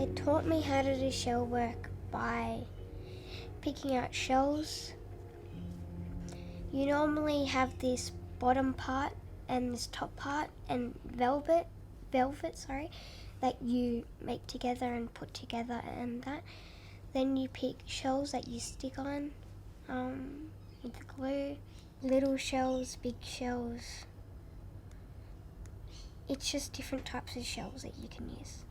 It taught me how to do shell work by picking out shells. You normally have this bottom part and this top part and velvet, that you make together and put together and that. Then you pick shells that you stick on with glue. Little shells, big shells. It's just different types of shells that you can use.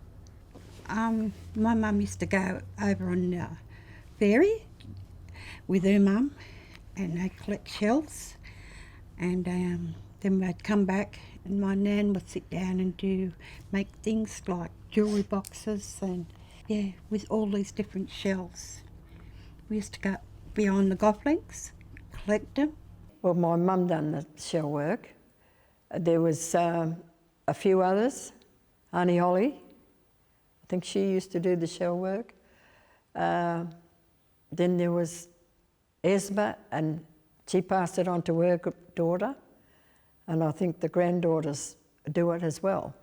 My mum used to go over on ferry with her mum and they'd collect shells, and then they'd come back and my nan would sit down and make things like jewellery boxes and with all these different shells. We used to go behind the golf links, collect them. Well, my mum done the shell work. There was a few others. Auntie Holly, I think she used to do the shell work. Then there was Esma, and she passed it on to her daughter, and I think the granddaughters do it as well.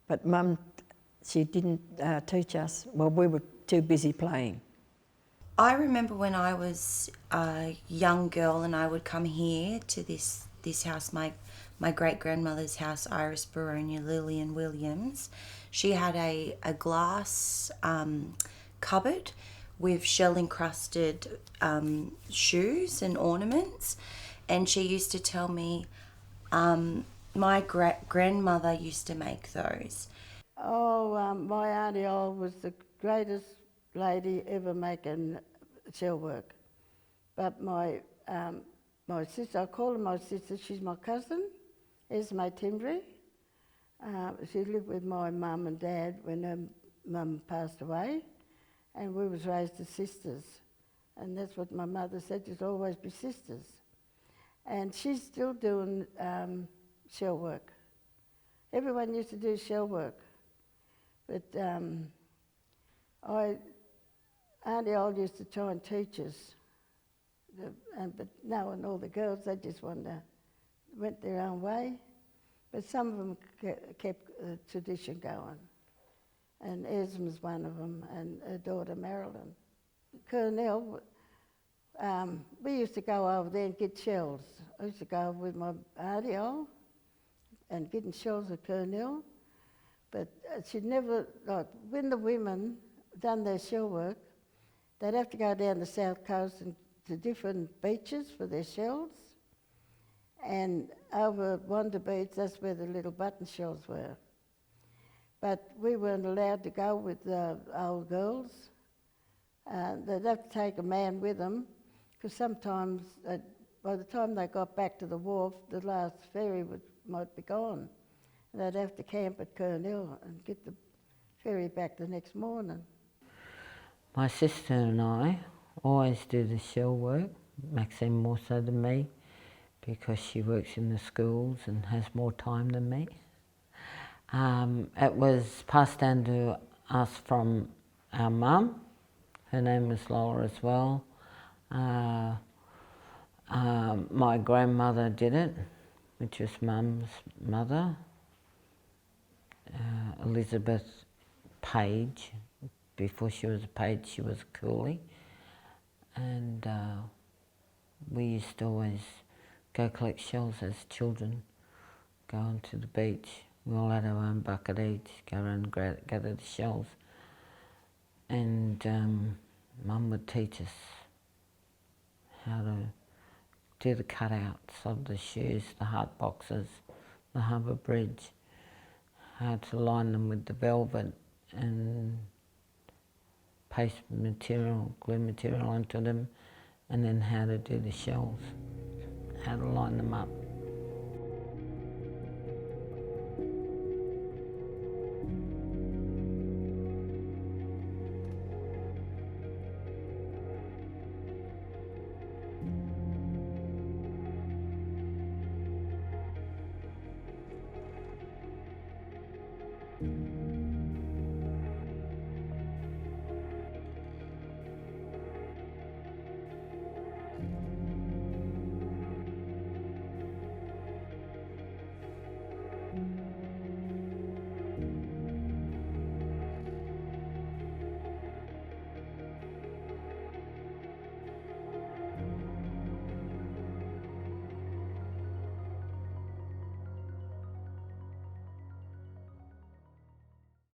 But Mum, she didn't teach us. Well, we were too busy playing. I remember when I was a young girl and I would come here to this house, my great-grandmother's house, Iris Baronia Lillian Williams. She had a glass cupboard with shell-encrusted shoes and ornaments, and she used to tell me my grandmother used to make those. My auntie was the greatest lady ever making shell work. But my sister, I call her my sister, she's my cousin, Esme Timbry. She lived with my mum and dad when her mum passed away, and we was raised as sisters. And that's what my mother said, you'd always be sisters. And she's still doing shell work. Everyone used to do shell work. But Auntie Old used to try and teach us. But no, and all the girls, they just went their own way. But some of them kept the tradition going. And Esma's one of them, and her daughter Marilyn. Kurnell, we used to go over there and get shells. I used to go with my auntie Old and getting shells at Kurnell. But she'd never, like, when the women done their shell work, they'd have to go down the south coast and to different beaches for their shells. And over at Wanda Beach, that's where the little button shells were. But we weren't allowed to go with the old girls. They'd have to take a man with them, because sometimes, by the time they got back to the wharf, the last ferry might be gone. And they'd have to camp at Kurnell and get the ferry back the next morning. My sister and I always do the shell work, Maxine more so than me, because she works in the schools and has more time than me. It was passed down to us from our mum. Her name was Laura as well. My grandmother did it, which was Mum's mother, Elizabeth Page. Before she was a page, she was a coolie. And we used to always go collect shells as children, go onto the beach. We all had our own bucket each, go around and gather the shells. And Mum would teach us how to do the cutouts of the shoes, the heart boxes, the harbour bridge, how to line them with the velvet and paste material, glue material onto them, and then how to do the shells, how to line them up.